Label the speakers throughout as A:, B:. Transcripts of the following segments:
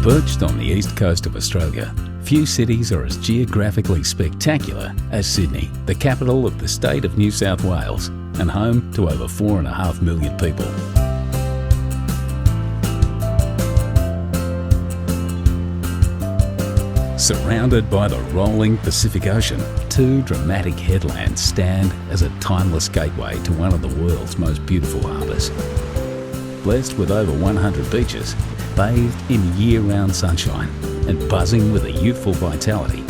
A: Perched on the east coast of Australia, few cities are as geographically spectacular as Sydney, the capital of the state of New South Wales and home to over 4.5 million people. Surrounded by the rolling Pacific Ocean, two dramatic headlands stand as a timeless gateway to one of the world's most beautiful harbours. Blessed with over 100 beaches, bathed in year-round sunshine and buzzing with a youthful vitality,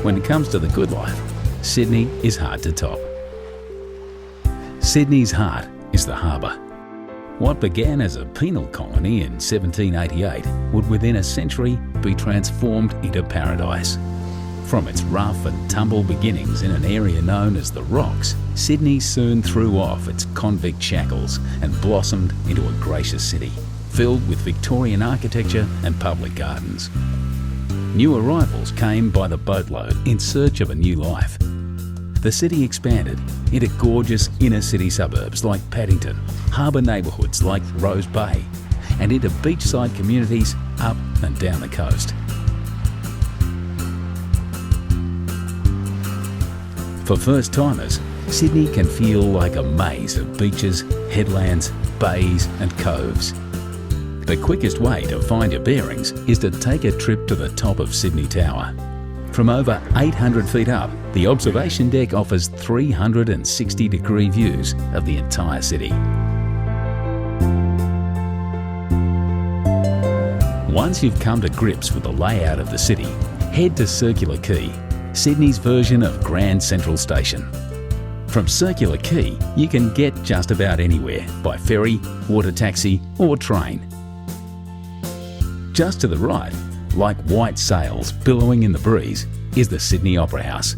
A: when it comes to the good life, Sydney is hard to top. Sydney's heart is the harbour. What began as a penal colony in 1788 would within a century be transformed into paradise. From its rough and tumble beginnings in an area known as the Rocks, Sydney soon threw off its convict shackles and blossomed into a gracious city, filled with Victorian architecture and public gardens. New arrivals came by the boatload in search of a new life. The city expanded into gorgeous inner-city suburbs like Paddington, harbour neighbourhoods like Rose Bay, and into beachside communities up and down the coast. For first-timers, Sydney can feel like a maze of beaches, headlands, bays and coves. The quickest way to find your bearings is to take a trip to the top of Sydney Tower. From over 800 feet up, the observation deck offers 360-degree views of the entire city. Once you've come to grips with the layout of the city, head to Circular Quay, Sydney's version of Grand Central Station. From Circular Quay, you can get just about anywhere by ferry, water taxi or train. Just to the right, like white sails billowing in the breeze, is the Sydney Opera House.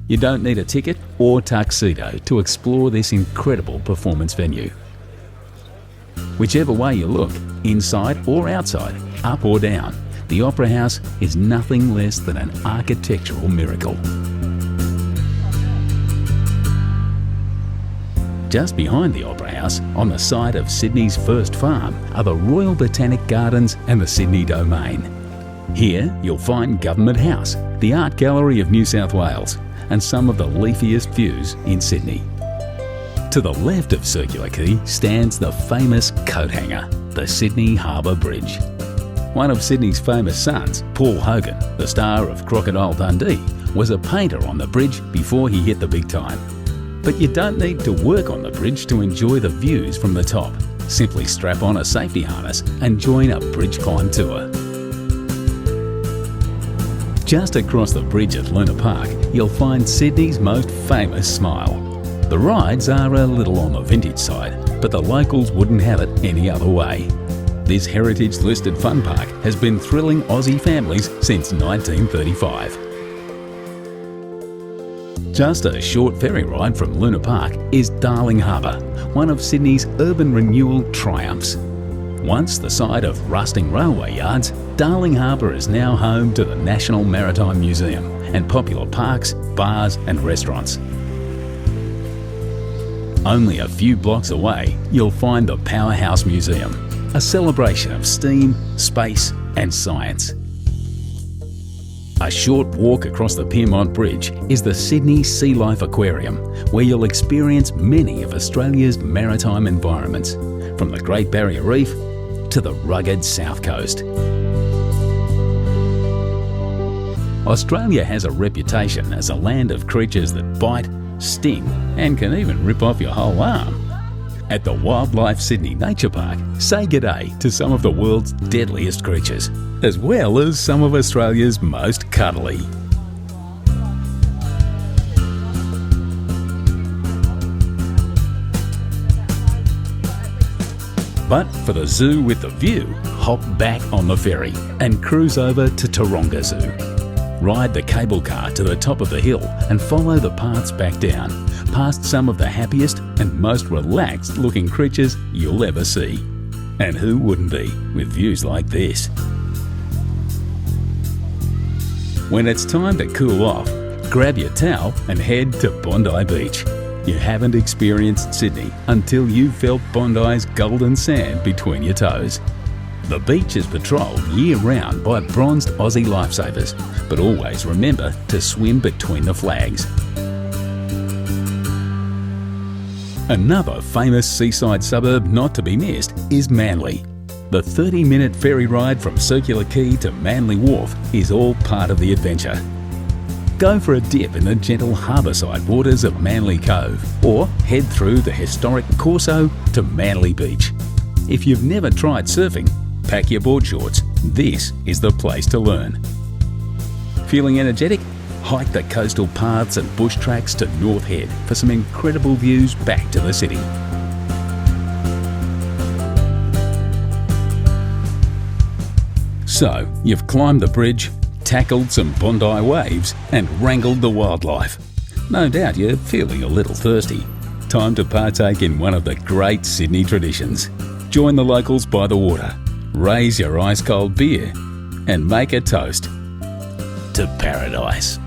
A: You don't need a ticket or tuxedo to explore this incredible performance venue. Whichever way you look, inside or outside, up or down, the Opera House is nothing less than an architectural miracle. Just behind the Opera House, on the site of Sydney's first farm, are the Royal Botanic Gardens and the Sydney Domain. Here you'll find Government House, the Art Gallery of New South Wales, and some of the leafiest views in Sydney. To the left of Circular Quay stands the famous coat hanger, the Sydney Harbour Bridge. One of Sydney's famous sons, Paul Hogan, the star of Crocodile Dundee, was a painter on the bridge before he hit the big time. But you don't need to work on the bridge to enjoy the views from the top. Simply strap on a safety harness and join a bridge climb tour. Just across the bridge at Luna Park, you'll find Sydney's most famous smile. The rides are a little on the vintage side, but the locals wouldn't have it any other way. This heritage-listed fun park has been thrilling Aussie families since 1935. Just a short ferry ride from Luna Park is Darling Harbour, one of Sydney's urban renewal triumphs. Once the site of rusting railway yards, Darling Harbour is now home to the National Maritime Museum and popular parks, bars and restaurants. Only a few blocks away, you'll find the Powerhouse Museum, a celebration of steam, space and science. A short walk across the Piermont Bridge is the Sydney Sea Life Aquarium, where you'll experience many of Australia's maritime environments, from the Great Barrier Reef to the rugged South Coast. Australia has a reputation as a land of creatures that bite, sting and can even rip off your whole arm. At the Wildlife Sydney Nature Park, say g'day to some of the world's deadliest creatures, as well as some of Australia's most cuddly. But for the zoo with the view, hop back on the ferry and cruise over to Taronga Zoo. Ride the cable car to the top of the hill and follow the paths back down, past some of the happiest and most relaxed looking creatures you'll ever see. And who wouldn't be with views like this? When it's time to cool off, grab your towel and head to Bondi Beach. You haven't experienced Sydney until you've felt Bondi's golden sand between your toes. The beach is patrolled year-round by bronzed Aussie lifesavers, but always remember to swim between the flags. Another famous seaside suburb not to be missed is Manly. The 30-minute ferry ride from Circular Quay to Manly Wharf is all part of the adventure. Go for a dip in the gentle harbourside waters of Manly Cove, or head through the historic Corso to Manly Beach. If you've never tried surfing, pack your board shorts. This is the place to learn. Feeling energetic? Hike the coastal paths and bush tracks to North Head for some incredible views back to the city. So, you've climbed the bridge, tackled some Bondi waves and wrangled the wildlife. No doubt you're feeling a little thirsty. Time to partake in one of the great Sydney traditions. Join the locals by the water, raise your ice-cold beer and make a toast to paradise.